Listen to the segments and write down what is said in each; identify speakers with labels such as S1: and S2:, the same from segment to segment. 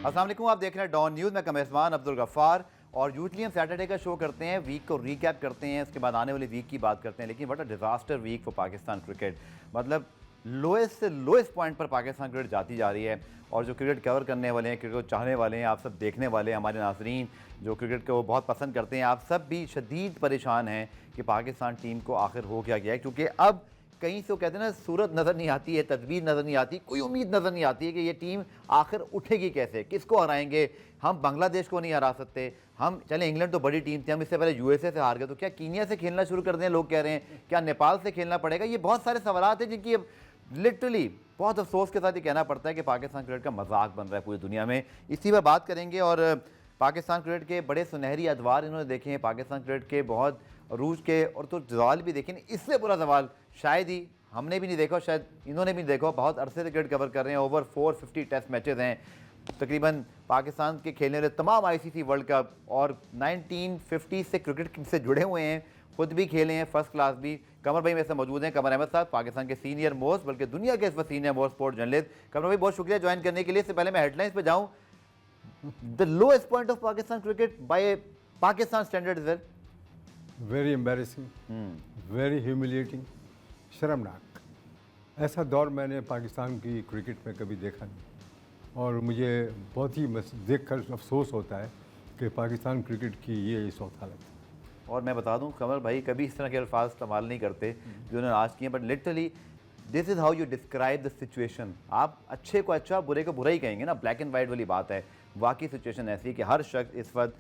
S1: अस्सलाम वालेकुम, आप देख रहे हैं डॉन न्यूज़ में कमेज़बान अब्दुल गफ्फार। और यूजली हम सैटरडे का शो करते हैं, वीक को रीकैप करते हैं, उसके बाद आने वाली वीक की बात करते हैं। लेकिन what a disaster week for Pakistan cricket. मतलब लोएस्ट से लोएस्ट पॉइंट पर पाकिस्तान क्रिकेट जाती जा रही है। और जो क्रिकेट कवर करने वाले हैं, क्रिकेट को चाहने वाले हैं, आप सब देखने वाले हैं, हमारे नाज़रीन जो क्रिकेट को बहुत पसंद करते हैं, आप सब भी शदीद परेशान हैं कि पाकिस्तान टीम को आखिर हो क्या गया है। क्योंकि अब कहीं से वो कहते हैं ना, सूरत नज़र नहीं आती है, तदबीर नज़र नहीं आती, कोई उम्मीद नज़र नहीं आती है कि ये टीम आखिर उठेगी कैसे, किसको हराएंगे। हम बांग्लादेश को नहीं हरा सकते, हम चले इंग्लैंड तो बड़ी टीम थी, हम इससे पहले यूएसए से हार गए, तो क्या कीनिया से खेलना शुरू कर दें, लोग कह रहे हैं, क्या नेपाल से खेलना पड़ेगा। ये बहुत सारे सवाल हैं जिनकी अब लिटरली बहुत अफसोस के साथ ये कहना पड़ता है कि पाकिस्तान क्रिकेट का मजाक बन रहा है पूरी दुनिया में। इसी पर बात करेंगे। और पाकिस्तान क्रिकेट के बड़े सुनहरी अदवार इन्होंने देखे हैं, पाकिस्तान क्रिकेट के बहुत अरूज के, और तो जवाल भी देखे। इससे बुरा सवाल शायद ही हमने भी नहीं देखा, शायद इन्होंने भी नहीं देखा। बहुत अरसे से क्रिकेट कवर कर रहे हैं, ओवर 450 टेस्ट मैचेस हैं तकरीबन पाकिस्तान के खेलने वाले तमाम आईसीसी वर्ल्ड कप, और 1950 से क्रिकेट से जुड़े हुए हैं, खुद भी खेले हैं फर्स्ट क्लास भी। कमर भाई मेरे से मौजूद हैं, कमर अहमद साहब, पाकिस्तान के सीनियर मोस्ट, बल्कि दुनिया के इस वक्त सीनियर मोस्ट स्पोर्ट जर्नलिस्ट। कमर भाई बहुत शुक्रिया ज्वाइन करने के लिए। इससे पहले मैं हेडलाइंस पे जाऊं, the lowest point of Pakistan cricket bye Pakistan standards were
S2: very embarrassing, very humiliating, शर्मनाक। ऐसा दौर मैंने पाकिस्तान की क्रिकेट में कभी देखा नहीं, और मुझे बहुत ही देखकर अफसोस होता है कि पाकिस्तान क्रिकेट की ये इस वक्त हालत है।
S1: और मैं बता दूं, कमर भाई कभी इस तरह के अल्फाज इस्तेमाल नहीं करते जो उन्होंने आज किए, but literally this is how you describe the situation. आप अच्छे को अच्छा, बुरे को बुरा ही कहेंगे ना, ब्लैक एंड वाइट वाली बात है। वाकई सिचुएशन ऐसी है कि हर शख्स इस वक्त,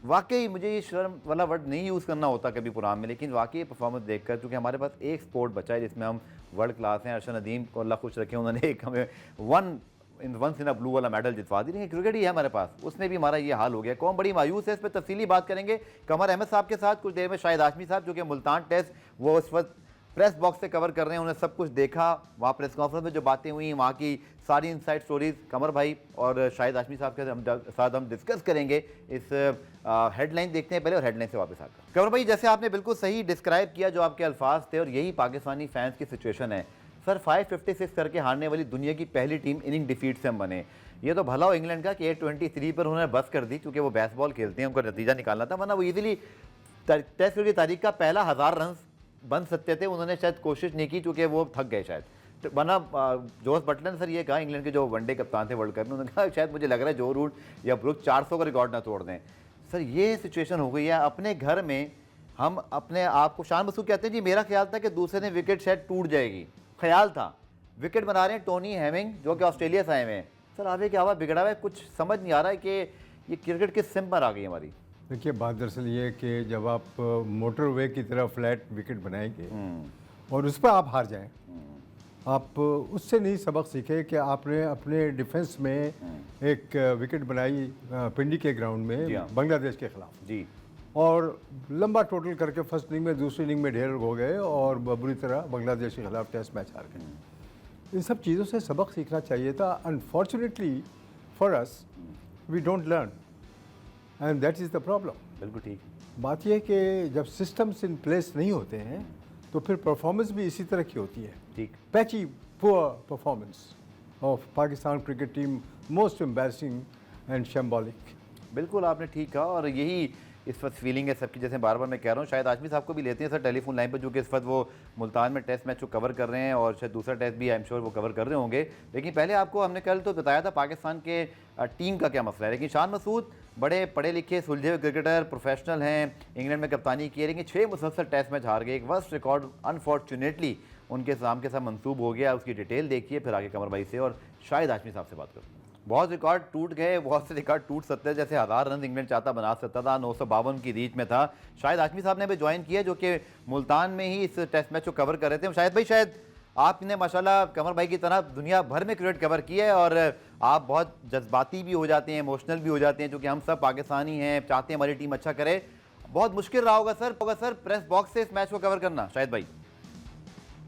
S1: वाकई मुझे ये शर्म वाला वर्ड नहीं यूज़ करना होता कभी प्रोग्राम में, लेकिन वाकई परफॉर्मेंस देखकर, क्योंकि हमारे पास एक स्पोर्ट बचा है जिसमें हम वर्ल्ड क्लास हैं। अरशद नदीम को अल्लाह खुश रखे, उन्होंने एक हमें वंस इन अ ब्लू वाला मेडल जितवा दी, लेकिन क्रिकेट ही है हमारे पास, उसमें भी हमारा ये हाल हो गया। कौन बड़ी मायूस है, इस पर तफसीली बात करेंगे कमर अहमद साहब के साथ। कुछ देर में शाहिद हाशमी साहब, जो कि मुल्तान टेस्ट वो इस वक्त प्रेस बॉक्स से कवर कर रहे हैं, उन्होंने सब कुछ देखा, वहाँ प्रेस कॉन्फ्रेंस में जो बातें हुई, वहाँ की सारी इनसाइड स्टोरीज कमर भाई और शाहिद हाशमी साहब के साथ हम डिस्कस करेंगे। इस हेडलाइन देखते हैं पहले और हेडलाइन से वापस आकर। कमर भाई, जैसे आपने बिल्कुल सही डिस्क्राइब किया जो आपके अल्फाज थे, और यही पाकिस्तानी फैंस की सिचुएशन है। सर 556 करके हारने वाली दुनिया की पहली टीम इनिंग डिफीट से हम बने। ये तो भला हो इंग्लैंड का कि 823 पर उन्होंने बस कर दी, क्योंकि वो बेसबॉल खेलते हैं, उनको नतीजा निकालना था, वरना वो इजीली टेस्ट की तारीख का पहला 1000 रन बन सकते थे। उन्होंने शायद कोशिश नहीं की, क्योंकि वो थक गए शायद। तो वरना जोस बटलर ने सर ये कहा, इंग्लैंड के जो वनडे कप्तान थे वर्ल्ड कप में, उन्होंने कहा शायद मुझे लग रहा है जो रूट या ब्रुक 400 का रिकॉर्ड ना तोड़ दें। सर ये सिचुएशन हो गई है अपने घर में। हम अपने आप को, शान मसूद कहते हैं जी, मेरा ख्याल था कि दूसरे ने विकेट शायद टूट जाएगी, ख्याल था। विकेट बना रहे हैं टोनी हेमिंग, जो कि ऑस्ट्रेलिया से आए हुए हैं। सर आगे क्या हुआ, बिगड़ा हुआ है, कुछ समझ नहीं आ रहा है कि ये क्रिकेट किस सिम पर आ गई हमारी।
S2: देखिए, बात दरअसल ये है कि जब आप मोटरवे की तरह फ्लैट विकेट बनाएंगे और उस पर आप हार जाएं, आप उससे नहीं सबक सीखे कि आपने अपने डिफेंस में एक विकेट बनाई पिंडी के ग्राउंड में बांग्लादेश के खिलाफ
S1: जी,
S2: और लंबा टोटल करके फर्स्ट इनिंग में, दूसरी इनिंग में ढेर हो गए और बुरी तरह बांग्लादेश के खिलाफ टेस्ट मैच हार गए। इन सब चीज़ों से सबक सीखना चाहिए था। Unfortunately for us we don't learn, and that is the problem.
S1: बिल्कुल ठीक।
S2: बात यह है कि जब सिस्टम्स इन प्लेस नहीं होते हैं तो फिर परफॉर्मेंस भी इसी तरह की होती है।
S1: ठीक।
S2: Patchy poor performance of Pakistan cricket team, most embarrassing and shambolic.
S1: बिल्कुल आपने ठीक कहा, और यही इस वक्त फीलिंग है सबकी। जैसे बार बार मैं कह रहा हूँ, शायद आजमी साहब को भी लेते हैं सर टेलीफोन लाइन पर, जो कि इस वक्त वो मुल्तान में टेस्ट मैच को कवर कर रहे हैं, और शायद दूसरा टेस्ट भी आई एम श्योर वो कवर कर रहे होंगे। लेकिन पहले आपको हमने कल तो बताया था पाकिस्तान के टीम का क्या मसला है। लेकिन शान मसूद बड़े पढ़े लिखे सुलझे हुए क्रिकेटर, प्रोफेशनल हैं, इंग्लैंड में कप्तानी की है, लेकिन 6 मुसलसल टेस्ट मैच हार गए। एक वर्स्ट रिकॉर्ड अनफॉर्चुनेटली उनके नाम के साथ मंसूब हो गया। उसकी डिटेल देखिए, फिर आगे कमर भाई से और शाहिद हाशमी साहब से बात करूँ। बहुत रिकॉर्ड टूट गए, बहुत से रिकॉर्ड टूट सकते हैं। जैसे 1000 रन इंग्लैंड चाहता बना सकता था, 952 की रीच में था। शाहिद हाशमी साहब ने भी ज्वाइन किया, जो कि मुल्तान में ही इस टेस्ट मैच को कवर कर रहे थे। शाहिद भाई, शायद आपने माशाल्लाह कमर भाई की तरह दुनिया भर में क्रिकेट कवर किया है, और आप बहुत जज्बाती भी हो जाते हैं, इमोशनल भी हो जाते हैं, क्योंकि हम सब पाकिस्तानी हैं, चाहते हैं हमारी टीम अच्छा करे। बहुत मुश्किल रहा होगा सर प्रेस बॉक्स से इस मैच को कवर करना, शाहिद भाई।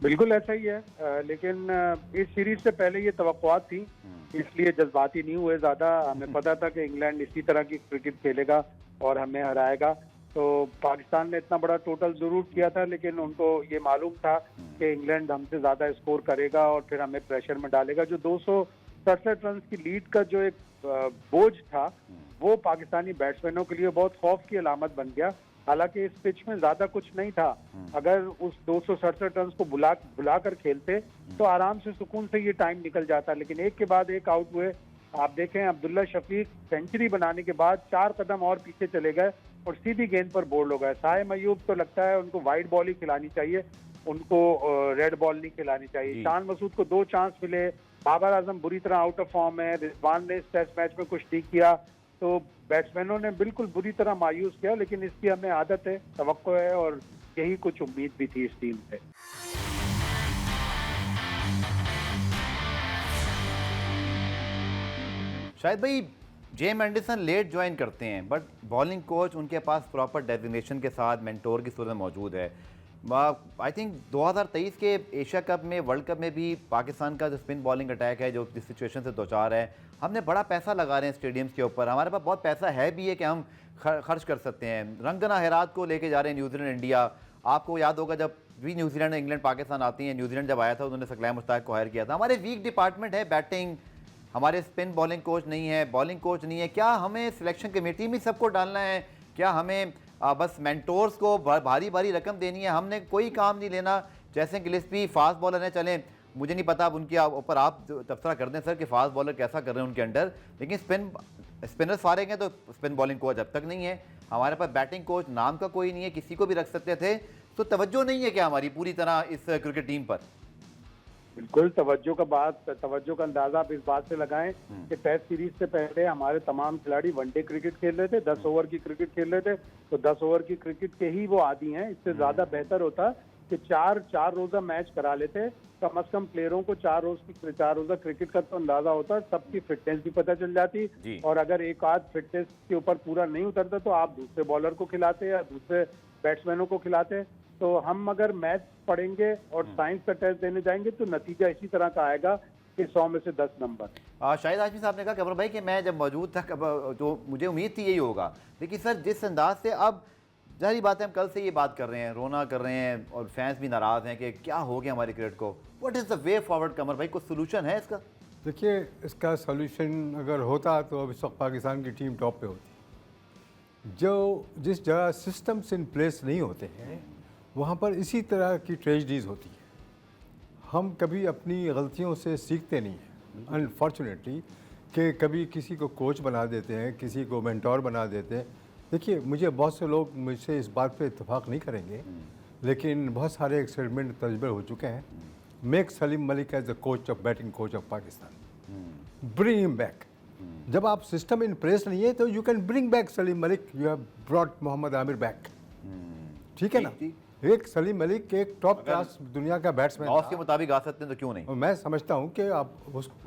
S3: बिल्कुल ऐसा ही है, लेकिन इस सीरीज से पहले ये तवक्कुआत थी, इसलिए जज्बाती नहीं हुए ज़्यादा। हमें पता था कि इंग्लैंड इसी तरह की क्रिकेट खेलेगा और हमें हराएगा। तो पाकिस्तान ने इतना बड़ा टोटल जरूर किया था, लेकिन उनको ये मालूम था कि इंग्लैंड हमसे ज़्यादा स्कोर करेगा और फिर हमें प्रेशर में डालेगा। जो 67 रन की लीड का जो एक बोझ था वो पाकिस्तानी बैट्समैनों के लिए बहुत खौफ की अलामत बन गया। हालांकि इस पिच में ज्यादा कुछ नहीं था, अगर उस 267 रन को बुला कर खेलते तो आराम से सुकून से ये टाइम निकल जाता, लेकिन एक के बाद एक आउट हुए। आप देखें अब्दुल्ला शफीक सेंचुरी बनाने के बाद 4 कदम और पीछे चले गए और सीधी गेंद पर बोल्ड हो गए। साहिम अयूब तो लगता है उनको वाइड बॉल ही खिलानी चाहिए, उनको रेड बॉल नहीं खिलानी चाहिए। शान मसूद को 2 चांस मिले, बाबर आजम बुरी तरह आउट ऑफ फॉर्म है, रिजवान ने इस टेस्ट मैच में कुछ ठीक किया, तो बैट्समैनों ने बिल्कुल बुरी तरह मायूस किया। लेकिन इसकी हमें आदत है, तवक्को है और यही कुछ उम्मीद भी थी इस टीम से।
S1: शायद भाई जेम एंडरसन लेट ज्वाइन करते हैं, बट बॉलिंग कोच उनके पास प्रॉपर डेजिग्नेशन के साथ मेंटोर की सूरत में मौजूद है। आई थिंक 2023 के एशिया कप में, वर्ल्ड कप में भी पाकिस्तान का जो स्पिन बॉलिंग अटैक है, जो जिस सिचुएशन से दो चार है, हमने बड़ा पैसा लगा रहे हैं स्टेडियम्स के ऊपर, हमारे पास बहुत पैसा है भी है कि हम खर्च कर सकते हैं। रंगना हैरात को लेके जा रहे हैं न्यूजीलैंड इंडिया। आपको याद होगा जब भी न्यूजीलैंड इंग्लैंड पाकिस्तान आती हैं, न्यूजीलैंड जब आया था उन्होंने सकलैन मुश्ताक को हायर किया था। हमारे वीक डिपार्टमेंट है बैटिंग, हमारे स्पिन बॉलिंग कोच नहीं है, बॉलिंग कोच नहीं है। क्या हमें सिलेक्शन कमेटी में सबको डालना है? क्या हमें बस मेंटोर्स को भारी भारी रकम देनी है? हमने कोई काम नहीं लेना। जैसे गिलिस्पी फास्ट बॉलर हैं, चलें, मुझे नहीं पता अब उनके ऊपर आप तबसरा कर दें सर कि फास्ट बॉलर कैसा कर रहे हैं उनके अंडर, लेकिन स्पिनर्स फारेंगे हैं तो स्पिन बॉलिंग कोच अब तक नहीं है। हमारे पास बैटिंग कोच नाम का कोई नहीं है, किसी को भी रख सकते थे। तो तवज्जो नहीं है क्या हमारी पूरी तरह इस क्रिकेट टीम पर?
S3: बिल्कुल तवज्जो का अंदाजा आप इस बात से लगाएं कि टेस्ट सीरीज से पहले हमारे तमाम खिलाड़ी वनडे क्रिकेट खेल रहे थे, 10 ओवर की क्रिकेट खेल रहे थे, तो 10 ओवर की क्रिकेट के ही वो आदी हैं। इससे ज्यादा बेहतर होता कि चार रोजा मैच करा लेते, कम से कम प्लेयरों को 4 रोजा क्रिकेट का तो अंदाजा होता, सबकी फिटनेस भी पता चल जाती, और अगर एक आध फिटनेस के ऊपर पूरा नहीं उतरता तो आप दूसरे बॉलर को खिलाते या दूसरे बैट्समैनों को खिलाते। तो हम अगर मैच पढ़ेंगे और साइंस का टेस्ट देने जाएंगे तो नतीजा इसी तरह का आएगा कि 100 में से 10 नंबर।
S1: शाहिद हाशमी साहब ने कहा कमर भाई कि मैं जब मौजूद था जो मुझे उम्मीद थी यही होगा, लेकिन सर जिस अंदाज से अब जाहिर बात है हम कल से ये बात कर रहे हैं, रोना कर रहे हैं और फैंस भी नाराज़ हैं कि क्या हो गया हमारी क्रिकेट को। What is the way forward Kamar भाई, कुछ सोल्यूशन है इसका?
S2: देखिए, इसका सोल्यूशन अगर होता तो अब इस वक्त पाकिस्तान की टीम टॉप पे होती। जिस जगह सिस्टम्स इन प्लेस नहीं होते हैं वहाँ पर इसी तरह की ट्रेजडीज़ होती है। हम कभी अपनी गलतियों से सीखते नहीं हैं अनफॉर्चुनेटली, कि कभी किसी को कोच बना देते हैं, किसी को मेंटोर बना देते हैं। देखिए, मुझे बहुत से लोग मुझसे इस बात पे इत्तेफाक नहीं करेंगे, लेकिन बहुत सारे एक्सपेरिमेंट तजुर्बे हो चुके हैं। Make Saleem Malik as the coach of batting coach of Pakistan, bring him back. जब आप सिस्टम इन प्लेस नहीं है तो you can bring back Saleem Malik, you have brought Mohammad Amir back, ठीक है ना? एक सलीम मलिक एक टॉप क्लास दुनिया का बैट्समैन
S1: के मुताबिक आ सकते हैं तो क्यों नहीं?
S2: और मैं समझता हूं कि आप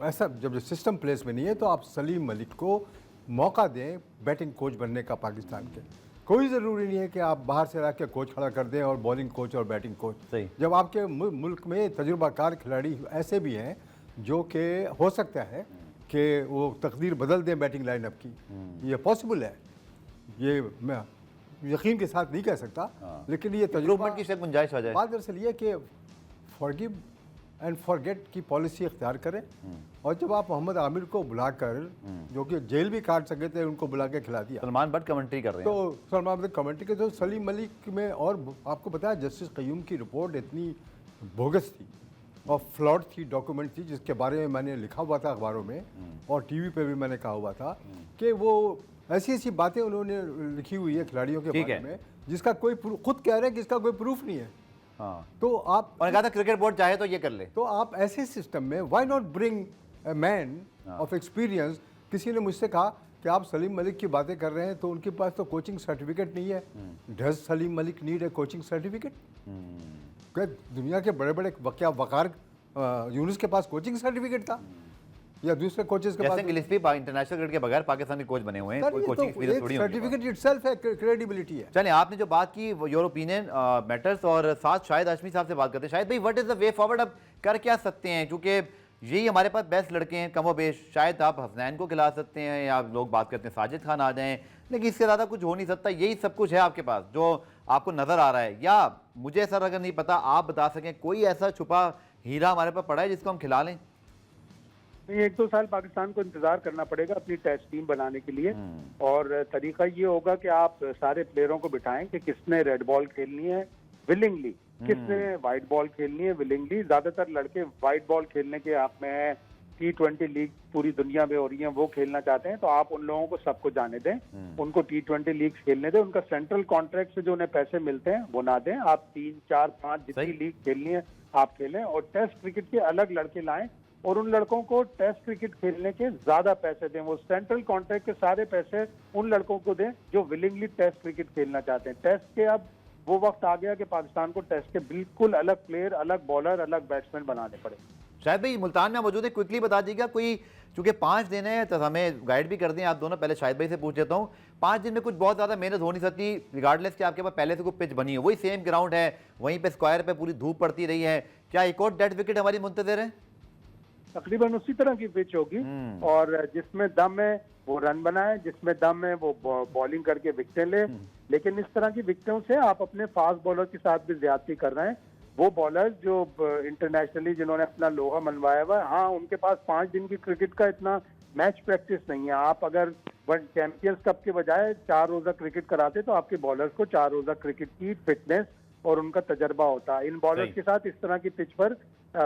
S2: ऐसा जब सिस्टम प्लेस में नहीं है तो आप सलीम मलिक को मौका दें बैटिंग कोच बनने का पाकिस्तान के। कोई ज़रूरी नहीं है कि आप बाहर से ला के कोच खड़ा कर दें और बॉलिंग कोच और बैटिंग कोच।
S1: सही।
S2: जब आपके मुल्क में तजुर्बाकार खिलाड़ी ऐसे भी हैं जो कि हो सकता है कि वो तकदीर बदल दें बैटिंग लाइनअप की, ये पॉसिबल है। ये मैं यकीन के साथ नहीं कह सकता, लेकिन ये तजुर्बा
S1: की शायद गुंजाइश आ जाए।
S2: बात दरअसल ये कि फॉरगिव एंड फॉरगेट की पॉलिसी इख्तियार करें, और जब आप मोहम्मद आमिर को बुलाकर, जो कि जेल भी काट सके थे, उनको बुला के खिला दिया।
S1: सलमान बट कमेंट्री कर रहे हैं,
S2: तो सलमान बट कमेंट्री के तो सलीम मलिक में, और आपको पता है जस्टिस क़य्यूम की रिपोर्ट इतनी बोगस थी और फ्लॉड थी, डॉक्यूमेंट थी, जिसके बारे में मैंने लिखा हुआ था अखबारों में और टीवी पे भी मैंने कहा हुआ था कि वो ऐसी ऐसी बातें उन्होंने लिखी हुई है खिलाड़ियों के बारे में जिसका कोई खुद कह रहे हैं कि इसका कोई प्रूफ नहीं है।
S1: हाँ।
S2: तो आप
S1: और कहा था क्रिकेट बोर्ड चाहे तो ये कर ले।
S2: तो आप ऐसे सिस्टम में why not bring a man of experience. किसी ने मुझसे कहा कि आप सलीम मलिक की बातें कर रहे हैं तो उनके पास तो कोचिंग सर्टिफिकेट नहीं है। Does Salim Malik need a coaching certificate? दुनिया के बड़े बड़े वकार यूनुस के पास कोचिंग सर्टिफिकेट था या दूसरे कोचेस के पास?
S1: गिलिस्पी इंटरनेशनल क्रिकेट के बगैर पाकिस्तानी कोच बने हुए हैं, कोई कोचिंग एक्सपीरियंस थोड़ी होगी।
S2: सर्टिफिकेट इटसेल्फ है, क्रेडिबिलिटी है।
S1: चलिए, आपने जो बात की वो योर ओपिनियन मैटर्स, और साथ शाहिद हाशमी साहब से बात करते हैं। शायद भाई, what is the way forward? अब कर क्या सकते हैं, क्योंकि यही हमारे पास बेस्ट लड़के हैं कमोबेश। शायद आप हसनैन को खिला सकते हैं, या लोग बात करते हैं साजिद खान आ जाएं, लेकिन इससे ज़्यादा कुछ हो नहीं सकता। यही सब कुछ है आपके पास जो आपको नज़र आ रहा है, या मुझे सर अगर नहीं पता आप बता सकें कोई ऐसा छुपा हीरा हमारे पास पड़ा है जिसको हम खिला लें?
S3: नहीं, 1-2 साल पाकिस्तान को इंतजार करना पड़ेगा अपनी टेस्ट टीम बनाने के लिए। और तरीका ये होगा कि आप सारे प्लेयरों को बिठाएं कि किसने रेड बॉल खेलनी है विलिंगली, किसने वाइट बॉल खेलनी है विलिंगली। ज्यादातर लड़के वाइट बॉल खेलने के आप में T20 लीग पूरी दुनिया में हो रही है, वो खेलना चाहते हैं, तो आप उन लोगों को सबको जाने दें, उनको T20 लीग खेलने दें। उनका सेंट्रल कॉन्ट्रैक्ट से जो उन्हें पैसे मिलते हैं वो ना दें। आप 3, 4, 5 जितनी लीग खेलनी है आप खेलें, और टेस्ट क्रिकेट के अलग लड़के लाएं और उन लड़कों को टेस्ट क्रिकेट खेलने के ज्यादा पैसे दें। वो सेंट्रल कॉन्ट्रैक्ट के सारे पैसे उन लड़कों को दें जो विलिंगली टेस्ट क्रिकेट खेलना चाहते हैं। टेस्ट के अब वो वक्त आ गया कि पाकिस्तान को टेस्ट के बिल्कुल अलग प्लेयर, अलग बॉलर, अलग बैट्समैन बनाने पड़े।
S1: शायद भाई मुल्तान में मौजूद है, क्विकली बता दीजिएगा कोई, चूंकि 5 दिन है तो हमें गाइड भी कर दें आप दोनों। पहले शाहिद भाई से पूछ लेता हूँ, 5 दिन में कुछ बहुत ज़्यादा मेहनत हो नहीं सकती रिगार्डलेस कि आपके पास पहले से कोई पिच बनी है, वही सेम ग्राउंड है, वहीं पे स्क्वायर पे पूरी धूप पड़ती रही है, क्या एक और डेड विकेट हमारी मुंतजर है?
S3: तकरीबन उसी तरह की पिच होगी, और जिसमें दम है वो रन बनाए, जिसमें दम है वो बॉलिंग करके विकेटें ले। लेकिन इस तरह की विकेटों से आप अपने फास्ट बॉलर के साथ भी ज्यादती कर रहे हैं। वो बॉलर जो इंटरनेशनली जिन्होंने अपना लोहा मनवाया हुआ है, हाँ उनके पास 5 दिन की क्रिकेट का इतना मैच प्रैक्टिस नहीं है। आप अगर वर्ल्ड चैंपियंस कप के बजाय 4 रोजा क्रिकेट कराते तो आपके बॉलर्स को 4 रोजा क्रिकेट की फिटनेस और उनका तजर्बा होता। इन बॉलर्स के साथ इस तरह की पिच पर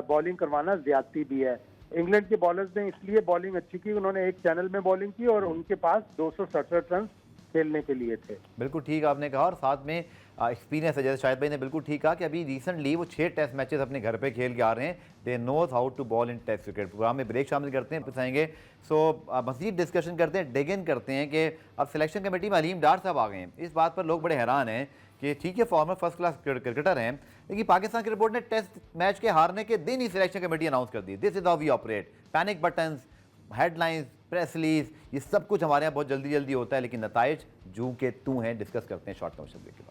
S3: बॉलिंग करवाना ज्यादती भी है। इंग्लैंड के बॉलर्स ने इसलिए बॉलिंग अच्छी की, उन्होंने एक चैनल में बॉलिंग की और उनके पास 267 रन खेलने के लिए थे।
S1: बिल्कुल ठीक आपने कहा, और साथ में एक्सपीरियंस है, जैसे शाहिद भाई ने बिल्कुल ठीक कहा कि अभी रिसेंटली वो 6 टेस्ट मैचेस अपने घर पे खेल के आ रहे हैं। They knows how to bowl in test cricket. Programme में ब्रेक शामिल करते हैं, आएंगे सो मज़ीद डिस्कशन करते हैं, डिग इन करते हैं कि अब सिलेक्शन कमेटी में अलीम डार साहब आ गए हैं। इस बात पर लोग बड़े हैरान हैं कि ठीक है फॉर्मर फर्स्ट क्लास क्रिकेटर हैं, लेकिन पाकिस्तान क्रिकेट बोर्ड ने टेस्ट मैच के हारने के दिन ही सिलेक्शन कमेटी अनाउंस कर दी। This is how we operate. Panic buttons, headlines, press release, ये सब कुछ हमारे यहाँ बहुत जल्दी जल्दी होता है, लेकिन नताइज जू के तू हैं। डिस्कस करते हैं शॉर्ट कमर्शियल ब्रेक के बाद।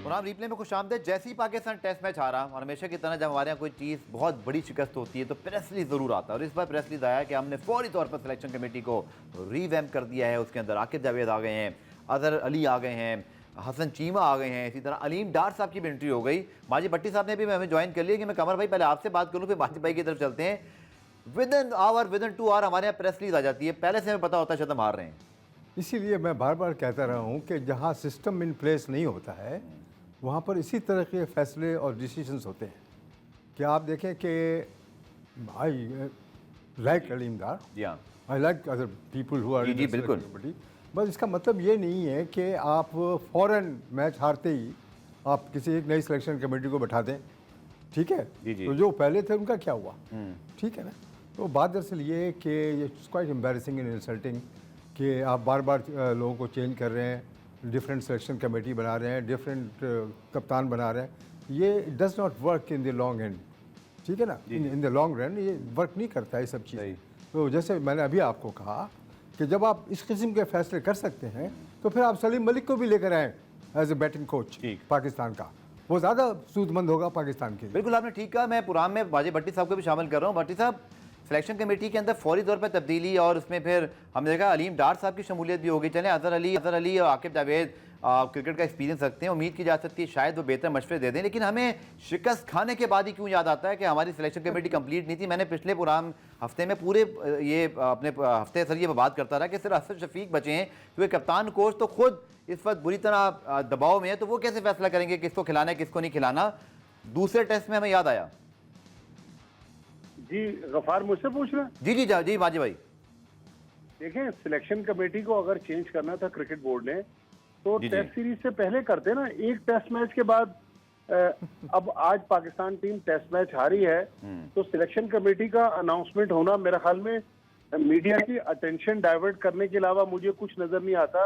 S1: पुराम रिप्ले में खुश आमदेद। जैसे ही पाकिस्तान टेस्ट मैच हारा, और हमेशा की तरह जब हमारे यहाँ कोई चीज़ बहुत बड़ी शिकस्त होती है तो प्रेस रिलीज ज़रूर आता है, और इस बार प्रेस रिलीज आया कि हमने फौरी तौर पर सिलेक्शन कमेटी को रीवैम्प कर दिया है। उसके अंदर आकिब जावेद आ गए हैं, अजहर अली आ गए हैं, हसन चीमा आ गए हैं, इसी तरह अलीम डार साहब की भी एंट्री हो गई। माजिद भट्टी साहब ने भी हमें ज्वाइन कर लिया कि मैं कमर भाई पहले आपसे बात करूँ फिर माजिद भाई की तरफ चलते हैं। Within hour, within 2 hour हमारे यहाँ प्रेस रिलीज आ जाती है, पहले से हमें पता होता है शायद हम हार रहे हैं।
S2: इसीलिए मैं बार बार कहता रहा हूँ कि जहाँ सिस्टम इन प्लेस नहीं होता है वहाँ पर इसी तरह के फैसले और डिसीजंस होते हैं। कि आप देखें कि I like Aleem Dar, I like other people who are,
S1: जी बिल्कुल,
S2: बस इसका मतलब ये नहीं है कि आप फ़ौरन मैच हारते ही आप किसी एक नई सिलेक्शन कमेटी को बैठा दें, ठीक है? तो जो पहले थे उनका क्या हुआ, ठीक है ना? तो बात दरअसल ये है कि it's quite embarrassing and insulting कि आप बार बार लोगों को चेंज कर रहे हैं, डिफरेंट सिलेक्शन कमेटी बना रहे हैं, डिफरेंट कप्तान बना रहे हैं। ये does not work in the long and, ठीक है ना? इन द लॉन्ग रन ये वर्क नहीं करता ये सब चीज़ें। तो जैसे मैंने अभी आपको कहा कि जब आप इस किस्म के फैसले कर सकते हैं तो फिर आप सलीम मलिक को भी लेकर आएँ as a batting coach Pakistan का, वो ज़्यादा सूदमंद होगा पाकिस्तान के लिए।
S1: बिल्कुल आपने ठीक कहा। मैं पुरान में माजिद भट्टी साहब को भी शामिल कर रहा हूँ। भट्टी साहब, सिलेक्शन कमेटी के अंदर फौरी तौर पर तब्दीली, और उसमें फिर हमने देखा अलीम डार साहब की शमूलियत भी होगी। चलें अजहर अली और आकिब जावेद क्रिकेट का एक्सपीरियंस रखते हैं, उम्मीद की जा सकती है शायद वो बेहतर मशवरे दे दें, लेकिन हमें शिकस्त खाने के बाद ही क्यों याद आता है कि हमारी सिलेक्शन कमेटी कंप्लीट नहीं थी। मैंने पिछले पुरान हफ्ते में पूरे ये अपने हफ्ते सर ये बात करता रहा कि सिर्फ असद शफीक बचे हैं, तो कप्तान कोच तो खुद इस वक्त बुरी तरह दबाव में है, तो वो कैसे फैसला करेंगे किसको खिलाना है किसको नहीं खिलाना। दूसरे टेस्ट में हमें याद आया
S3: जी, गफार मुझसे पूछ रहे हैं?
S1: जी माजी भाई,
S3: देखें सिलेक्शन कमेटी को अगर चेंज करना था क्रिकेट बोर्ड ने तो टेस्ट सीरीज से पहले करते ना। एक टेस्ट मैच के बाद अब आज पाकिस्तान टीम टेस्ट मैच हारी है तो सिलेक्शन कमेटी का अनाउंसमेंट होना मेरे ख्याल में मीडिया की अटेंशन डाइवर्ट करने के अलावा मुझे कुछ नजर नहीं आता।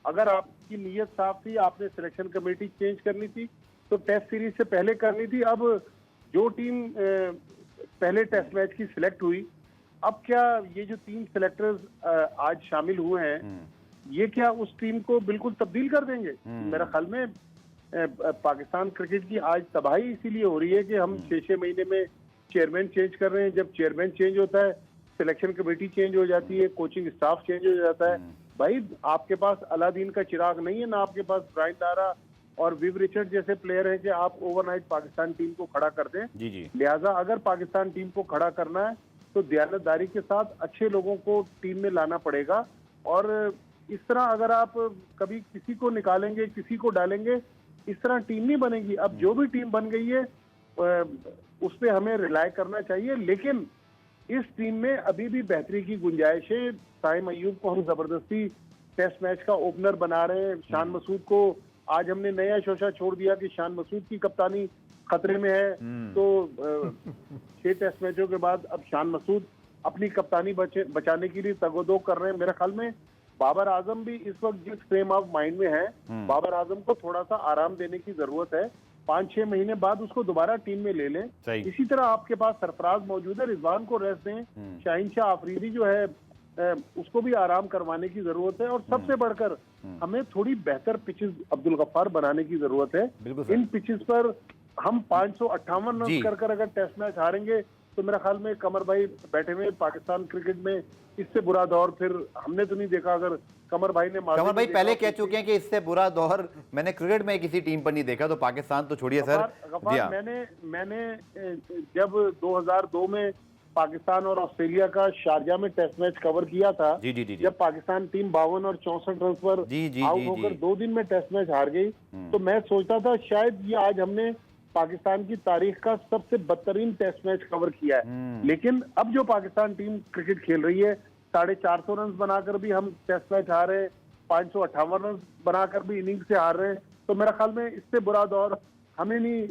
S3: अगर आपकी नीयत साफ थी, आपने सिलेक्शन कमेटी चेंज करनी थी तो टेस्ट सीरीज से पहले करनी थी। अब जो टीम पहले टेस्ट मैच की सिलेक्ट हुई, अब क्या ये जो 3 सिलेक्टर्स आज शामिल हुए हैं ये क्या उस टीम को बिल्कुल तब्दील कर देंगे? मेरा ख्याल में पाकिस्तान क्रिकेट की आज तबाही इसीलिए हो रही है कि हम 6-6 महीने में चेयरमैन चेंज कर रहे हैं। जब चेयरमैन चेंज होता है, सिलेक्शन कमेटी चेंज हो जाती है, कोचिंग स्टाफ चेंज हो जाता है। भाई आपके पास अलादीन का चिराग नहीं है ना, आपके पास ब्रायन लारा और विव रिचर्ड जैसे प्लेयर हैं कि आप ओवरनाइट पाकिस्तान टीम को खड़ा कर दें।
S1: जी जी
S3: लिहाजा अगर पाकिस्तान टीम को खड़ा करना है तो दयानतदारी के साथ अच्छे लोगों को टीम में लाना पड़ेगा। और इस तरह अगर आप कभी किसी को निकालेंगे, किसी को डालेंगे, इस तरह टीम नहीं बनेगी। अब जो भी टीम बन गई है उस पर हमें रिलाय करना चाहिए, लेकिन इस टीम में अभी भी बेहतरी की गुंजाइश है। साइम अयूब को हम जबरदस्ती टेस्ट मैच का ओपनर बना रहे हैं। शान मसूद को आज हमने नया शोशा छोड़ दिया कि शान मसूद की कप्तानी खतरे में है। तो 6 टेस्ट मैचों के बाद अब शान मसूद अपनी कप्तानी बचाने के लिए तगोदो कर रहे हैं। मेरे ख्याल में बाबर आजम भी इस वक्त जिस फ्रेम ऑफ माइंड में है, बाबर आजम को थोड़ा सा आराम देने की जरूरत है। 5-6 महीने बाद उसको दोबारा टीम में ले लें। इसी तरह आपके पास सरफराज मौजूद है, रिजवान को रेस्ट दें। शाहीन शाह आफरीदी जो है उसको भी आराम करवाने की जरूरत है। और सबसे बढ़कर हमें थोड़ी बेहतर पिचेस अब्दुल गफ्फार बनाने की जरूरत है। इन पिचेस पर हम 558 रन कर अगर टेस्ट मैच हारेंगे तो मेरा ख्याल में कमर भाई बैठे हुए पाकिस्तान क्रिकेट में इससे बुरा दौर फिर हमने तो नहीं देखा। अगर कमर भाई
S1: पहले कह चुके हैं कि इससे बुरा दौर मैंने क्रिकेट में किसी टीम पर नहीं देखा, तो पाकिस्तान तो छोड़िए सर।
S3: गफ्फार मैंने जब 2002 में पाकिस्तान और ऑस्ट्रेलिया का शारजा में टेस्ट मैच कवर किया था, जब पाकिस्तान टीम 52 और 64 रन पर आउट होकर 2 दिन में टेस्ट मैच हार गई, तो मैं सोचता था शायद ये आज हमने पाकिस्तान की तारीख का सबसे बदतरीन टेस्ट मैच कवर किया है। लेकिन अब जो पाकिस्तान टीम क्रिकेट खेल रही है, 450 रन बनाकर भी हम टेस्ट मैच हार रहे हैं, 558 रन बनाकर भी इनिंग से हार रहे हैं। तो मेरा ख्याल में इससे बुरा दौर हमें नहीं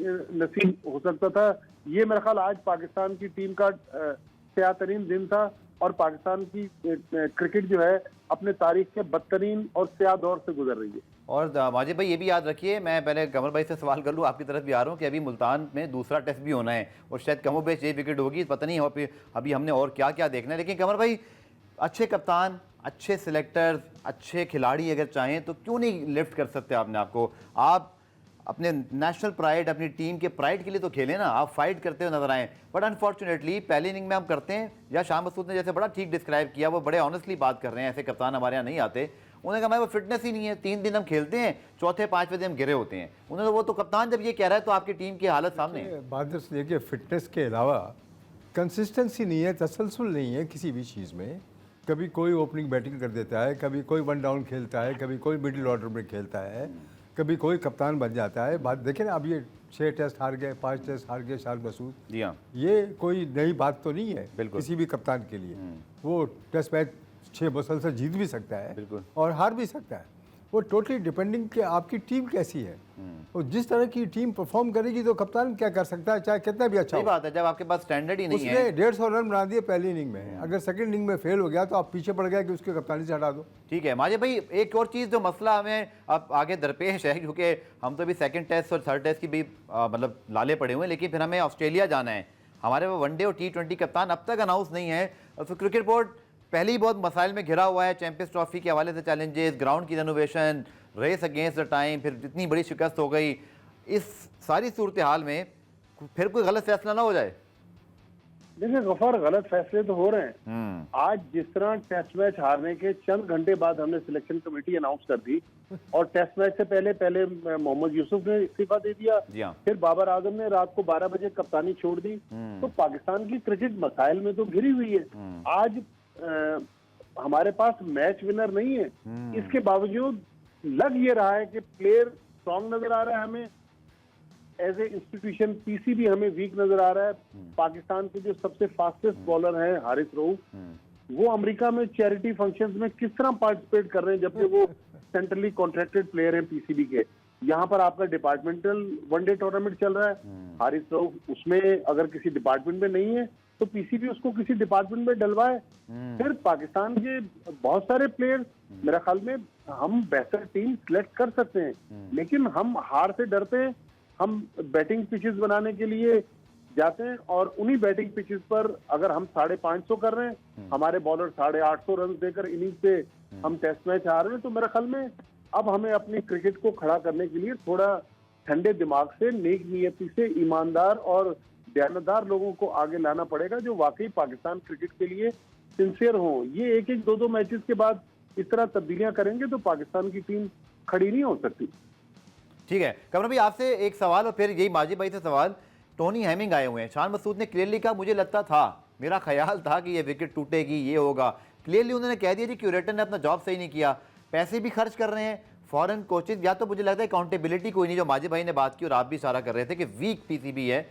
S3: नसीब हो सकता था। ये मेरा ख्याल आज पाकिस्तान की टीम का स्याह तरीन दिन था और पाकिस्तान की क्रिकेट जो है अपने तारीख के बदतरीन और स्याह दौर से गुजर रही है।
S1: और माजिद भाई ये भी याद रखिए, मैं पहले कमर भाई से सवाल कर लूँ, आपकी तरफ भी आ रहा हूँ कि अभी मुल्तान में दूसरा टेस्ट भी होना है और शायद कमोबेश ये विकेट होगी, पता नहीं हो अभी हमने और क्या क्या देखना है। लेकिन कमर भाई अच्छे कप्तान, अच्छे सिलेक्टर्स, अच्छे खिलाड़ी अगर चाहें तो क्यों नहीं लिफ्ट कर सकते आपने आपको? आप अपने नेशनल प्राइड, अपनी टीम के प्राइड के लिए तो खेलें ना, आप फाइट करते हुए नजर आए। बट अनफॉर्चुनेटली पहली इनिंग में हम करते हैं, या शाह मसूद ने जैसे बड़ा ठीक डिस्क्राइब किया, वो बड़े ऑनेस्टली बात कर रहे हैं, ऐसे कप्तान हमारे यहाँ नहीं आते। उन्होंने कहा वो फिटनेस ही नहीं है, 3 दिन हम खेलते हैं, चौथे 5वें दिन हम गिरे होते हैं। उन्होंने वो तो कप्तान जब ये कह रहा है तो आपकी टीम की हालत सामने है।
S2: बात देखिए, फिटनेस के अलावा कंसिस्टेंसी नहीं है, तसलसल नहीं है किसी भी चीज़ में। कभी कोई ओपनिंग बैटिंग कर देता है, कभी कोई 1 डाउन खेलता है, कभी कोई मिडिल ऑर्डर में खेलता है, कभी कोई कप्तान बन जाता है। बात देखें ना, अब ये 6 टेस्ट हार गए, 5 टेस्ट हार गए शान मसूद।
S1: जी हाँ,
S2: ये कोई नई बात तो नहीं है
S1: बिल्कुल
S2: किसी भी कप्तान के लिए। वो टेस्ट मैच 6 मुसलसल जीत भी सकता है
S1: बिल्कुल,
S2: और हार भी सकता है। वो टोटली डिपेंडिंग कि आपकी टीम कैसी है और जिस तरह की टीम परफॉर्म करेगी तो कप्तान क्या कर सकता है, चाहे कितना भी अच्छा
S1: सही बात है। जब आपके पास स्टैंडर्ड ही नहीं है,
S2: उसने 150 रन बना दिए पहली इनिंग में, अगर सेकंड इनिंग में फेल हो गया तो आप पीछे पड़ गए कि उसके कप्तानी से हटा दो।
S1: ठीक है माजिद भाई, एक और चीज़ जो मसला हमें अब आगे दरपेश है, क्योंकि हम तो अभी 2nd टेस्ट और 3rd टेस्ट की भी मतलब लाले पड़े हुए हैं, लेकिन फिर हमें ऑस्ट्रेलिया जाना है। हमारे वो वनडे और T20 कप्तान अब तक अनाउंस नहीं है। और फिर क्रिकेट बोर्ड पहले ही बहुत मसाइल में घिरा हुआ है, चैंपियंस ट्रॉफी के हवाले से चैलेंजेस, ग्राउंड की renovation, race against the time, फिर इतनी बड़ी शिकस्त हो गई। इस सारी सूरत हाल में फिर कोई गलत फैसला ना हो जाए।
S3: देखिए गफार, गलत फैसले तो हो रहे हैं। आज जिस तरह टेस्ट मैच हारने के चंद घंटे बाद हमने सिलेक्शन कमेटी अनाउंस कर दी और टेस्ट मैच से पहले मोहम्मद यूसुफ ने इस्तीफा दे दिया, फिर बाबर आजम ने रात को 12 बजे कप्तानी छोड़ दी, तो पाकिस्तान की क्रिकेट मसाइल में तो घिरी हुई है। आज हमारे पास मैच विनर नहीं है, इसके बावजूद लग ये रहा है कि प्लेयर स्ट्रॉन्ग नजर आ रहा है हमें, एज ए इंस्टीट्यूशन पीसीबी हमें वीक नजर आ रहा है। पाकिस्तान के जो सबसे फास्टेस्ट बॉलर हैं हारिस रऊफ, वो अमेरिका में चैरिटी फंक्शंस में किस तरह पार्टिसिपेट कर रहे हैं, जबकि वो सेंट्रली कॉन्ट्रैक्टेड प्लेयर हैं पीसीबी के। यहाँ पर आपका डिपार्टमेंटल वनडे टूर्नामेंट चल रहा है, हारिस रऊफ उसमें अगर किसी डिपार्टमेंट में नहीं है तो पीसीबी उसको किसी डिपार्टमेंट में डलवाए। फिर पाकिस्तान के बहुत सारे प्लेयर्स, मेरा ख्याल में हम बेहतर टीम सिलेक्ट कर सकते हैं, लेकिन हम हार से डरते हैं। हम बैटिंग पिचेस बनाने के लिए जाते हैं और उन्हीं बैटिंग पिचेस पर अगर हम 550 कर रहे हैं, हमारे बॉलर 850 रन देकर इनिंग से हम टेस्ट मैच हार रहे हैं, तो मेरे ख्याल में अब हमें अपनी क्रिकेट को खड़ा करने के लिए थोड़ा ठंडे दिमाग से, नेक नियति से, ईमानदार और दयानतदार लोगों को आगे लाना पड़ेगा जो वाकई पाकिस्तान क्रिकेट के लिए सिंसियर हों। ये 1-1, 2-2 मैचेस के बाद इस तरह तब्दीलियां करेंगे तो पाकिस्तान की टीम खड़ी नहीं हो सकती।
S1: ठीक है कमर भाई, आपसे एक सवाल और फिर यही माजिद भाई से सवाल। टोनी हेमिंग आए हुए हैं, शान मसूद ने क्लियरली कहा मुझे लगता था, मेरा ख्याल था कि ये विकेट टूटेगी, ये होगा। क्लियरली उन्होंने कह दिया जी क्यूरेटर ने अपना जॉब सही नहीं किया, पैसे भी खर्च कर रहे हैं फॉरेन कोचेज, या तो मुझे लगता है अकाउंटेबिलिटी कोई नहीं, जो माजिद भाई ने बात की और आप भी इशारा कर रहे थे कि वीक पीसीबी है,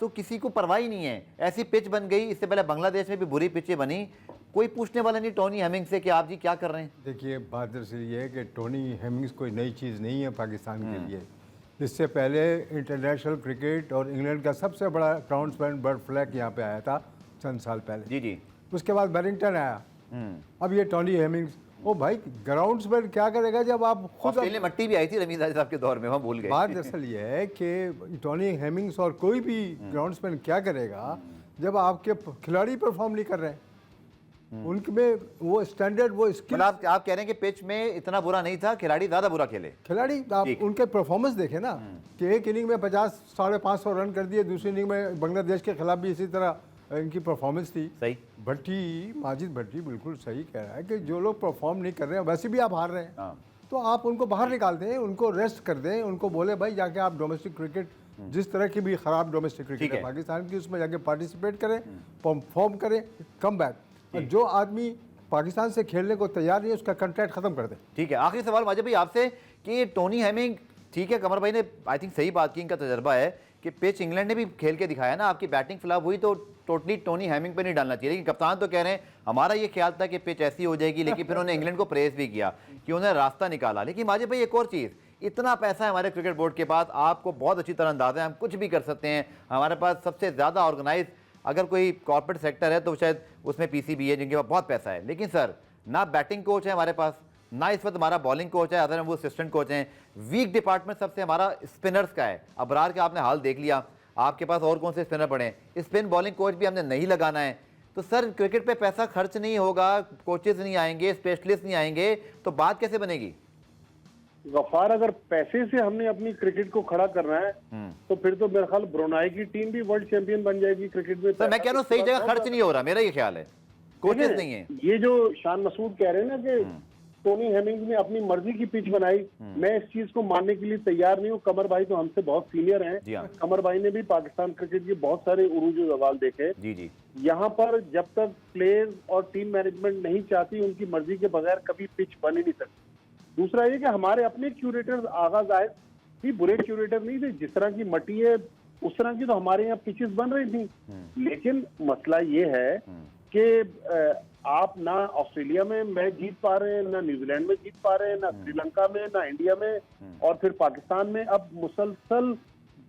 S1: तो किसी को परवाह ही नहीं है। ऐसी पिच बन गई, इससे पहले बांग्लादेश में भी बुरी पिचें बनी, कोई पूछने वाला नहीं टोनी हेमिंग से कि आप जी क्या कर रहे हैं।
S2: देखिए बात दरअसल ये है कि टोनी हेमिंग्स कोई नई चीज़ नहीं है पाकिस्तान के लिए। इससे पहले इंटरनेशनल क्रिकेट और इंग्लैंड का सबसे बड़ा ग्राउंड्समैन बर्ड फ्लैक यहाँ पे आया था चंद साल पहले।
S1: जी जी।
S2: उसके बाद बैरिंगटन आया, अब ये टोनी हेमिंग्स। ओ भाई ग्राउंड्समैन क्या करेगा जब आप खुद
S1: ऑस्ट्रेलिया मट्टी भी आई थी रमीज साहब के दौर में, हम भूल गए।
S2: बात दरअसल ये है कि टोनी हेमिंग्स और कोई भी ग्राउंड्समैन क्या करेगा जब आपके खिलाड़ी परफॉर्म नहीं कर रहे हैं, उनमें वो स्टैंडर्ड वो स्किल।
S1: मतलब आप कह रहे हैं कि पिच में इतना बुरा नहीं था, खिलाड़ी ज्यादा बुरा खेले।
S2: खिलाड़ी आप उनके परफॉर्मेस देखें ना कि एक इनिंग में 50 साढ़े 500 रन कर दिए, दूसरी इनिंग में बांग्लादेश के खिलाफ भी इसी तरह इनकी परफॉर्मेंस थी।
S1: सही।
S2: भट्टी माजिद भट्टी बिल्कुल सही कह रहा है कि जो लोग परफॉर्म नहीं कर रहे हैं वैसे भी आप हार रहे हैं, तो आप उनको बाहर निकाल दें, उनको रेस्ट कर दें, उनको बोले भाई जाके आप डोमेस्टिक क्रिकेट, जिस तरह की भी खराब डोमेस्टिक क्रिकेट है पाकिस्तान की, उसमें जाके पार्टिसिपेट करें, परफॉर्म करें, कम बैक। और जो आदमी पाकिस्तान से खेलने को तैयार नहीं है उसका कॉन्ट्रैक्ट खत्म कर दें।
S1: ठीक है, आखिरी सवाल माजिद भाई आपसे कि टोनी हेमिंग, ठीक है कमर भाई ने आई थिंक सही बात की, इनका तजर्बा है कि पिच इंग्लैंड ने भी खेल के दिखाया ना, आपकी बैटिंग फ्लॉप हुई तो टोटली टोनी हेमिंग पे नहीं डालना चाहिए, लेकिन कप्तान तो कह रहे हैं हमारा ये ख्याल था कि पिच ऐसी हो जाएगी, लेकिन फिर उन्होंने इंग्लैंड को प्रेस भी किया कि उन्होंने रास्ता निकाला। लेकिन माजिद भाई एक और चीज़, इतना पैसा है हमारे क्रिकेट बोर्ड के पास, आपको बहुत अच्छी तरह अंदाजा है, हम कुछ भी कर सकते हैं, हमारे पास सबसे ज़्यादा ऑर्गेनाइज अगर कोई कॉर्पोरेट सेक्टर है तो शायद उसमें पीसीबी है जिनके पास बहुत पैसा है। लेकिन सर ना बैटिंग कोच है हमारे पास, ना इस वक्त हमारा बॉलिंग कोच है, अदर वो असिस्टेंट कोच हैं, वीक डिपार्टमेंट सबसे हमारा स्पिनर्स का है। अबरार का आपने हाल देख लिया, आपके पास और कौन से स्पिनर पड़े हैं, स्पिन बॉलिंग कोच भी हमने नहीं लगाना है। तो सर क्रिकेट पे पैसा खर्च नहीं होगा, कोचेज नहीं आएंगे, स्पेशलिस्ट नहीं आएंगे, तो बात कैसे बनेगी?
S3: गफ्फार, अगर पैसे से हमने अपनी क्रिकेट को खड़ा करना है तो फिर तो मेरे ख्याल ब्रुनाई की टीम भी वर्ल्ड चैंपियन बन जाएगी क्रिकेट में।
S1: सर मैं कह रहा हूँ सही जगह खर्च नहीं हो रहा, मेरा ये ख्याल है, कोचेज नहीं है।
S3: ये जो शान मसूद कह रहे हैं ना कि टोनी हेमिंग्स ने अपनी मर्जी की पिच बनाई, मैं इस चीज को मानने के लिए तैयार नहीं हूँ। कमर भाई तो हमसे बहुत सीनियर हैं, कमर भाई ने भी पाकिस्तान क्रिकेट के बहुत सारे उरूज जवाल देखे।
S1: जी जी।
S3: यहाँ पर जब तक प्लेयर्स और टीम मैनेजमेंट नहीं चाहती, उनकी मर्जी के बगैर कभी पिच बन ही नहीं सकती। दूसरा ये कि हमारे अपने क्यूरेटर्स आगाज आए भी बुरे क्यूरेटर नहीं थे, जिस तरह की मटी है उस तरह की तो हमारे यहाँ पिचेस बन रही थी। लेकिन मसला ये है कि आप ना ऑस्ट्रेलिया में मैच जीत पा रहे हैं, ना न्यूजीलैंड में जीत पा रहे हैं, ना श्रीलंका में, ना इंडिया में, और फिर पाकिस्तान में अब मुसलसल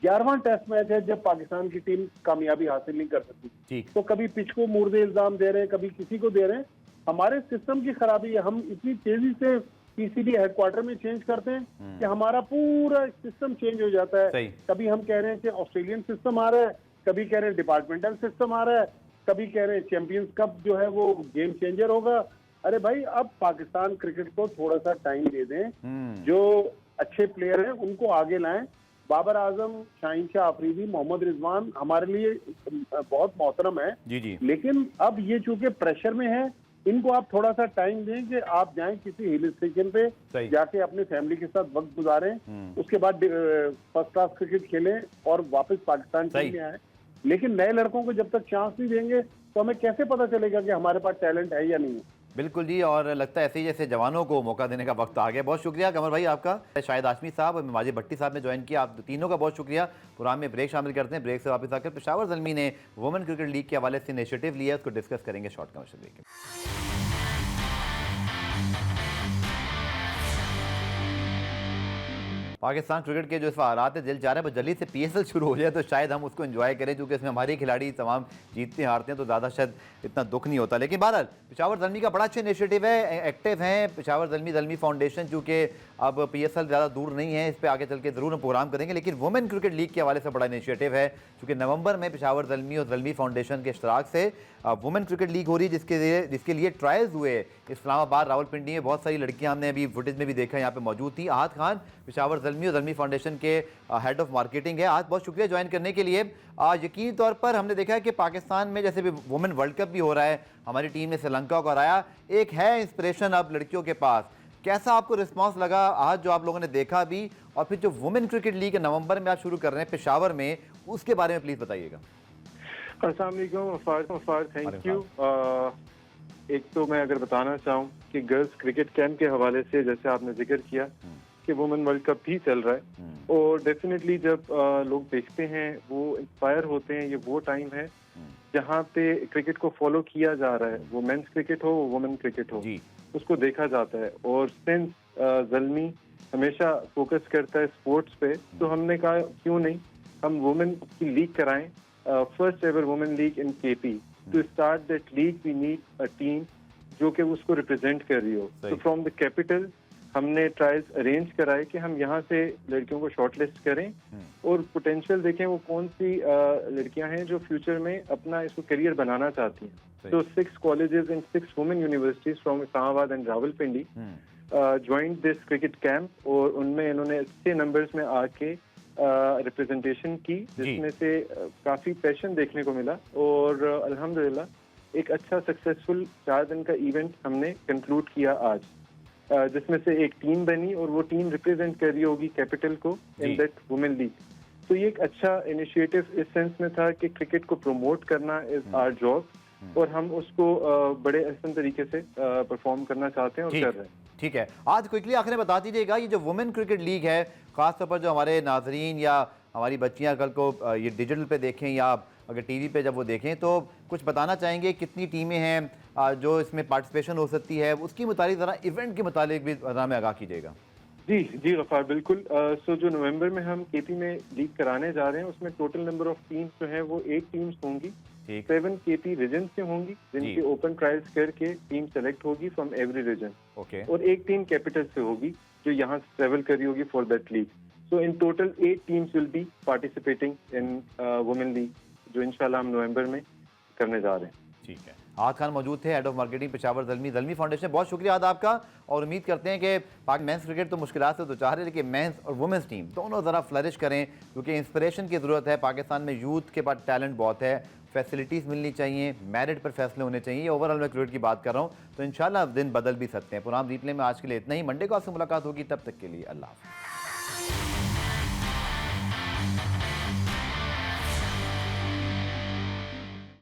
S3: 11वां टेस्ट मैच है जब पाकिस्तान की टीम कामयाबी हासिल नहीं कर सकती। तो कभी पिच को मुर्दे इल्जाम दे रहे हैं, कभी किसी को दे रहे हैं। हमारे सिस्टम की खराबी है, हम इतनी तेजी से पीसीबी हेडक्वार्टर में चेंज करते हैं कि हमारा पूरा सिस्टम चेंज हो जाता है। कभी हम कह रहे हैं कि ऑस्ट्रेलियन सिस्टम आ रहा है, कभी कह रहे हैं डिपार्टमेंटल सिस्टम आ रहा है, कभी कह रहे हैं चैंपियंस कप जो है वो गेम चेंजर होगा। अरे भाई अब पाकिस्तान क्रिकेट को थोड़ा सा टाइम दे दें, जो अच्छे प्लेयर हैं उनको आगे लाएं। बाबर आजम, शाहीन शाह अफरीदी, मोहम्मद रिजवान हमारे लिए बहुत मोहतरम है जी जी। लेकिन अब ये चूंकि प्रेशर में है, इनको आप थोड़ा सा टाइम दें कि आप जाएं किसी हिल स्टेशन पे, जाके अपने फैमिली के साथ वक्त गुजारें, उसके बाद फर्स्ट क्लास क्रिकेट खेलें और वापस पाकिस्तान टीम में आए। लेकिन नए लड़कों को जब तक चांस नहीं देंगे तो हमें कैसे पता चलेगा कि हमारे पास टैलेंट है या नहीं है।
S1: बिल्कुल जी, और लगता है ऐसे ही जैसे जवानों को मौका देने का वक्त आ गया। बहुत शुक्रिया कमर भाई आपका, शाहिद हाशमी साहब और माजिद भट्टी साहब ने ज्वाइन किया, आप तीनों का बहुत शुक्रिया। प्रोग्राम में ब्रेक शामिल करते हैं, ब्रेक से वापस आकर पेशावर ज़ल्मी ने वुमेन क्रिकेट लीग के हवाले से इनिशिएटिव लिया, उसको डिस्कस करेंगे शॉर्ट कमर्शियल ब्रेक के। पाकिस्तान क्रिकेट के जो इस हालात है, दिल चाह रहा है जल्दी से पीएसएल शुरू हो जाए तो शायद हम उसको एंजॉय करें, क्योंकि इसमें हमारे खिलाड़ी तमाम जीतते हारते हैं तो ज़्यादा शायद इतना दुख नहीं होता। लेकिन बहरहाल पेशावर ज़ल्मी का बड़ा अच्छा इनिशिएटिव है, एक्टिव हैं पेशावर ज़ल्मी फाउंडेशन, चूँकि अब पीएसएल ज़्यादा दूर नहीं है, इस पर आगे चल के ज़रूर हम प्रोग्राम करेंगे। लेकिन वुमेन क्रिकेट लीग के हवाले से बड़ा इनिशिएटिव है, चूँकि नवंबर में पेशावर ज़ल्मी और ज़ल्मी फाउंडेशन के इश्तराक से वुमेन क्रिकेट लीग हो रही है, जिसके लिए ट्रायल्स हुए इस्लामाबाद, रावलपिंडी में। बहुत सारी लड़कियां हमने अभी फुटेज में भी देखा, यहाँ पे मौजूद थी। आहत खान पेशावर ज़ल्मी और ज़ल्मी फाउंडेशन के हेड ऑफ मार्केटिंग है। आज बहुत शुक्रिया ज्वाइन करने के लिए। यकीनी तौर पर हमने देखा है कि पाकिस्तान में जैसे भी वुमेन वर्ल्ड कप भी हो रहा है, हमारी टीम ने श्रीलंका को हराया, एक है इंस्पिरेशन अब लड़कियों के पास। कैसा आपको रिस्पांस लगा आज जो आप लोगों ने देखा भी, और फिर जो वुमेन क्रिकेट लीग नवंबर में आप शुरू कर रहे हैं पेशावर में, उसके बारे में प्लीज बताइएगा।
S4: अस्सलाम वालेकुम अफार, थैंक यू। एक तो मैं अगर बताना चाहूँ कि गर्ल्स क्रिकेट कैंप के हवाले से जैसे आपने जिक्र किया कि वुमेन वर्ल्ड कप भी चल रहा है, और डेफिनेटली जब लोग देखते हैं वो इंस्पायर होते हैं। ये वो टाइम है जहाँ पे क्रिकेट को फॉलो किया जा रहा है, वो मेंस क्रिकेट हो, वुमेन क्रिकेट हो, उसको देखा जाता है। और सिंस ज़ल्मी हमेशा फोकस करता है स्पोर्ट्स पे, तो हमने कहा क्यों नहीं हम वुमेन की लीग कराएं, first ever women league in KP. To start that league we need a team जो कि उसको रिप्रेजेंट कर रही हो। तो फ्रॉम द कैपिटल हमने ट्रायल्स अरेंज कराए कि हम यहाँ से लड़कियों को शॉर्टलिस्ट करें और पोटेंशियल देखें वो कौन सी लड़कियां हैं जो फ्यूचर में अपना इसको करियर बनाना चाहती हैं। तो 6 colleges and 6 women universities from Islamabad and Rawalpindi joint this cricket camp, और उनमें इन्होंने अच्छे नंबर्स में आके रिप्रेजेंटेशन की, जिसमें से काफ़ी पैशन देखने को मिला। और अल्हम्दुलिल्लाह एक अच्छा सक्सेसफुल 4 दिन का इवेंट हमने कंक्लूड किया आज, जिसमें से एक टीम बनी और वो टीम रिप्रेजेंट कर रही होगी कैपिटल को इन दैट वुमेन लीग। तो ये एक अच्छा इनिशिएटिव इस सेंस में था कि क्रिकेट को प्रमोट करना इज आवर जॉब, और हम उसको बड़े आसान तरीके से परफॉर्म करना चाहते हैं और कर रहे हैं।
S1: ठीक है, आज क्विकली आखिर में बता दीजिएगा ये जो वुमेन क्रिकेट लीग है, खासतौर पर जो हमारे नाजरीन या हमारी बच्चियां कल को ये डिजिटल पे देखें या अगर टीवी पे जब वो देखें, तो कुछ बताना चाहेंगे कितनी टीमें हैं जो इसमें पार्टिसिपेशन हो सकती है, उसकी मुतालिक ज़रा इवेंट के मुतालिक भी हमें आगाह कीजिएगा।
S4: जी गफ्फार, बिल्कुल। सो जो नवंबर में हम केपी में लीग कराने जा रहे हैं उसमें टोटल नंबर ऑफ टीम्स जो है वो 8 टीम्स होंगी। 7 केपी रीजन से होंगी जिनकी ओपन ट्रायल्स करके टीम सेलेक्ट होगी फ्रॉम एवरी रीजन, और एक टीम कैपिटल से होगी जो यहाँ से ट्रेवल करी होगी for that league. So in total 8 teams will be participating in women league, जो इंशाल्लाह हम नवंबर में करने जा रहे हैं।
S1: ठीक है, आद खान मौजूद थे, head of marketing Peshawar Zalmi foundation. बहुत शुक्रिया आद आपका, और उम्मीद करते हैं कि पाक मेंस क्रिकेट तो मुश्किलात से दो चाह है, लेकिन मेंस और वुमेंस टीम दोनों ज़रा फ्लरिश करें, क्योंकि इंस्पिरेशन की ज़रूरत है। पाकिस्तान में यूथ के पास टैलेंट बहुत है, फैसिलिटीज़ मिलनी चाहिए, मेरिट पर फैसले होने चाहिए। ओवरऑल मैं क्रिकेट की बात कर रहा हूँ, तो इंशाल्लाह दिन बदल भी सकते हैं। प्रोग्राम रिप्ले में आज के लिए इतना ही। मंडे को आपसे मुलाकात होगी, तब तक के लिए अल्लाह हाफ़िज़।